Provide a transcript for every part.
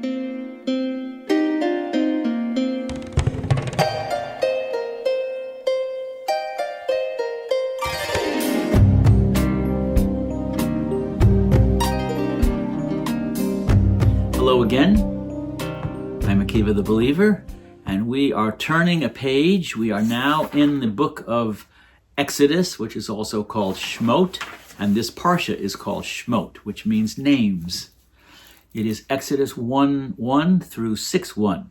Hello again. I'm Akiva the Believer, and we are turning a page. We are now in the book of Exodus, which is also called Shemot, and this parsha is called Shemot, which means names. It is Exodus 1:1 through 6:1.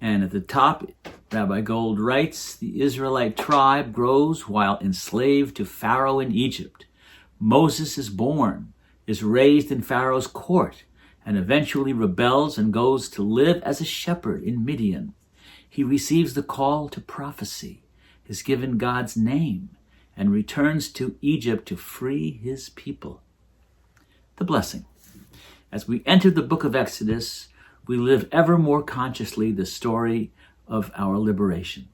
And at the top, Rabbi Gold writes, the Israelite tribe grows while enslaved to Pharaoh in Egypt. Moses is born, is raised in Pharaoh's court, and eventually rebels and goes to live as a shepherd in Midian. He receives the call to prophecy, is given God's name, and returns to Egypt to free his people. The blessing. As we enter the book of Exodus, we live ever more consciously the story of our liberation.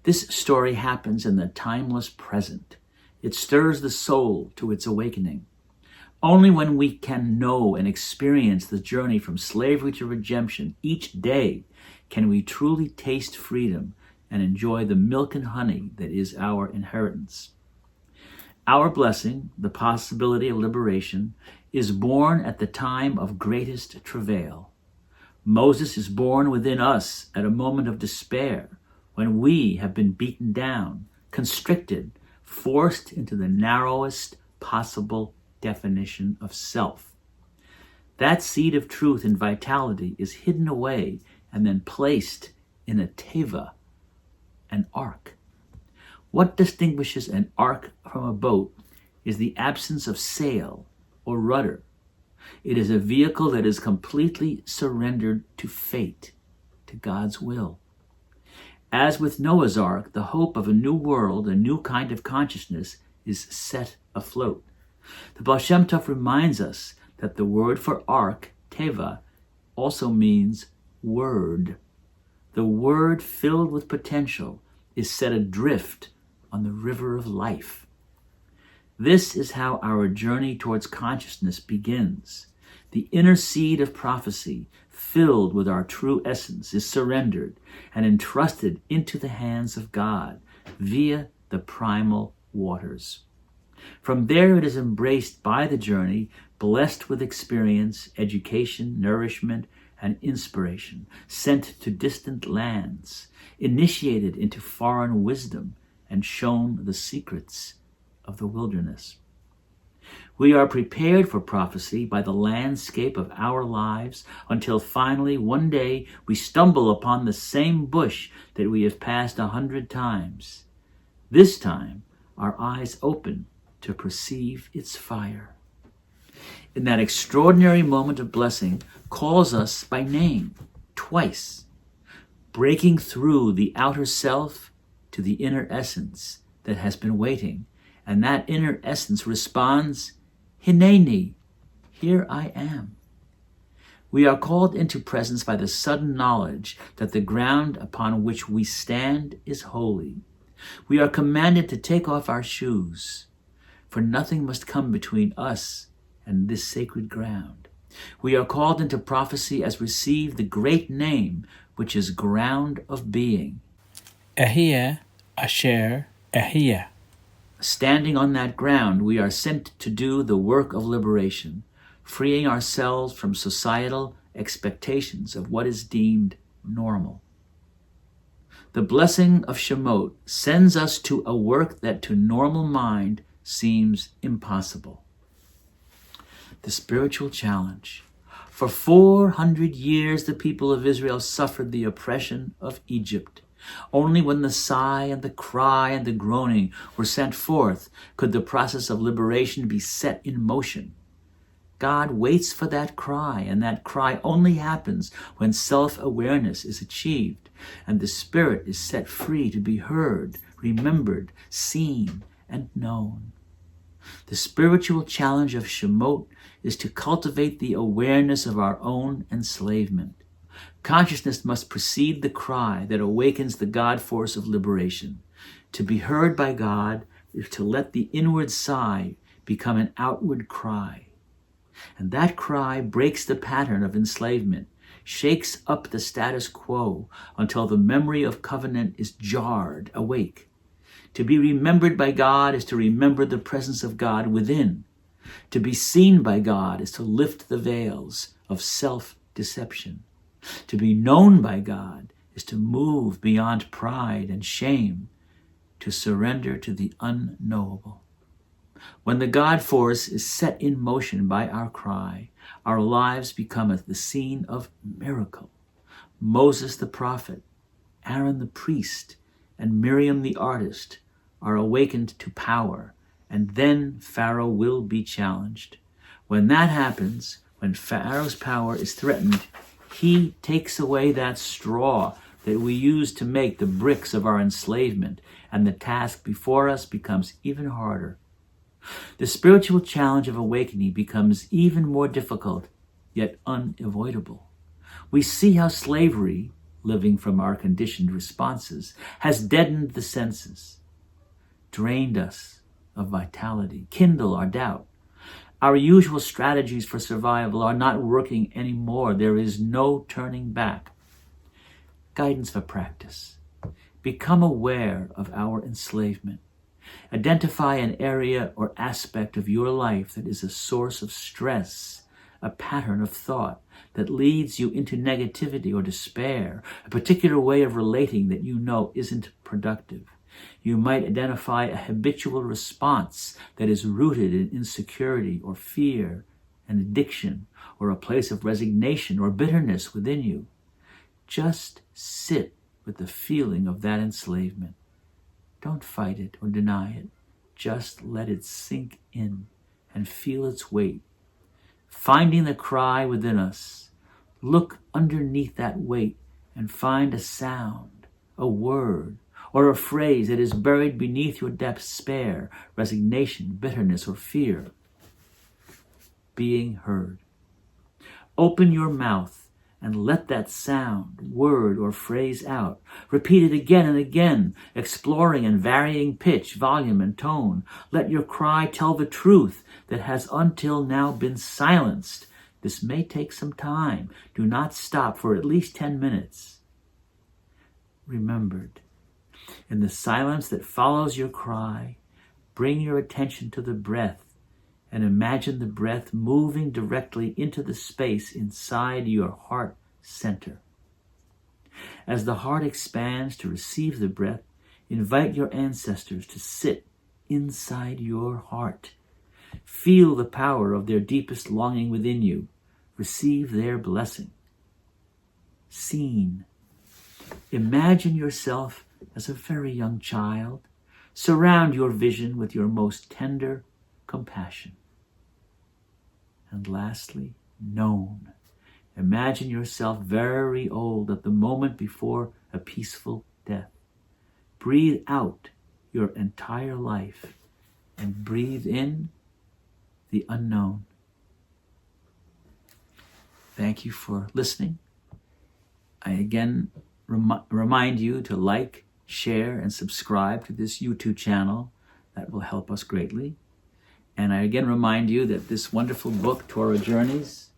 This story happens in the timeless present. It stirs the soul to its awakening. Only when we can know and experience the journey from slavery to redemption each day can we truly taste freedom and enjoy the milk and honey that is our inheritance. Our blessing, the possibility of liberation, is born at the time of greatest travail. Moses is born within us at a moment of despair, when we have been beaten down, constricted, forced into the narrowest possible definition of self. That seed of truth and vitality is hidden away and then placed in a teva, an ark. What distinguishes an ark from a boat is the absence of sail or rudder. It is a vehicle that is completely surrendered to fate, to God's will. As with Noah's Ark, the hope of a new world, a new kind of consciousness, is set afloat. The Baal Shem Tov reminds us that the word for ark, teva, also means word. The word filled with potential is set adrift on the river of life. This is how our journey towards consciousness begins. The inner seed of prophecy, filled with our true essence, is surrendered and entrusted into the hands of God via the primal waters. From there it is embraced by the journey, blessed with experience, education, nourishment, and inspiration, sent to distant lands, initiated into foreign wisdom, and shown the secrets of the wilderness. We are prepared for prophecy by the landscape of our lives until finally one day we stumble upon the same bush that we have passed 100 times. This time, our eyes open to perceive its fire. In that extraordinary moment of blessing, calls us by name twice, breaking through the outer self to the inner essence that has been waiting, and that inner essence responds, Hineni, here I am. We are called into presence by the sudden knowledge that the ground upon which we stand is holy. We are commanded to take off our shoes, for nothing must come between us and this sacred ground. We are called into prophecy as receive the great name, which is ground of being. Ahia, Asher, Ahia. Standing on that ground, we are sent to do the work of liberation, freeing ourselves from societal expectations of what is deemed normal. The blessing of Shemot sends us to a work that to normal mind seems impossible. The spiritual challenge. For 400 years, the people of Israel suffered the oppression of Egypt. Only when the sigh and the cry and the groaning were sent forth could the process of liberation be set in motion. God waits for that cry, and that cry only happens when self-awareness is achieved and the spirit is set free to be heard, remembered, seen, and known. The spiritual challenge of Shemot is to cultivate the awareness of our own enslavement. Consciousness must precede the cry that awakens the God force of liberation. To be heard by God is to let the inward sigh become an outward cry. And that cry breaks the pattern of enslavement, shakes up the status quo until the memory of covenant is jarred awake. To be remembered by God is to remember the presence of God within. To be seen by God is to lift the veils of self-deception. To be known by God is to move beyond pride and shame, to surrender to the unknowable. When the God force is set in motion by our cry, our lives become the scene of miracle. Moses the prophet, Aaron the priest, and Miriam the artist are awakened to power, and then Pharaoh will be challenged. When that happens, when Pharaoh's power is threatened, he takes away that straw that we use to make the bricks of our enslavement, and the task before us becomes even harder. The spiritual challenge of awakening becomes even more difficult, yet unavoidable. We see how slavery, living from our conditioned responses, has deadened the senses, drained us of vitality, kindled our doubt. Our usual strategies for survival are not working anymore. There is no turning back. Guidance for practice. Become aware of our enslavement. Identify an area or aspect of your life that is a source of stress, a pattern of thought that leads you into negativity or despair, a particular way of relating that you know isn't productive. You might identify a habitual response that is rooted in insecurity or fear, an addiction, or a place of resignation or bitterness within you. Just sit with the feeling of that enslavement. Don't fight it or deny it. Just let it sink in and feel its weight. Finding the cry within us, look underneath that weight and find a sound, a word, or a phrase that is buried beneath your despair, resignation, bitterness, or fear. Being heard. Open your mouth and let that sound, word, or phrase out. Repeat it again and again, exploring and varying pitch, volume, and tone. Let your cry tell the truth that has until now been silenced. This may take some time. Do not stop for at least 10 minutes. Remembered. In the silence that follows your cry, bring your attention to the breath and imagine the breath moving directly into the space inside your heart center. As the heart expands to receive the breath, invite your ancestors to sit inside your heart. Feel the power of their deepest longing within you. Receive their blessing. Seen. Imagine yourself as a very young child. Surround your vision with your most tender compassion. And lastly, known. Imagine yourself very old at the moment before a peaceful death. Breathe out your entire life and breathe in the unknown. Thank you for listening. I again remind you to like, share, and subscribe to this YouTube channel. That will help us greatly. And I again remind you that this wonderful book, Torah Journeys,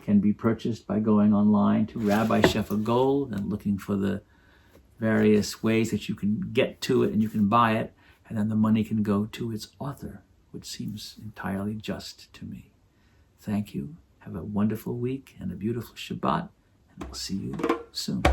can be purchased by going online to Rabbi Shefa Gold and looking for the various ways that you can get to it and you can buy it, and then the money can go to its author, which seems entirely just to me. Thank you. Have a wonderful week and a beautiful Shabbat, and we'll see you soon.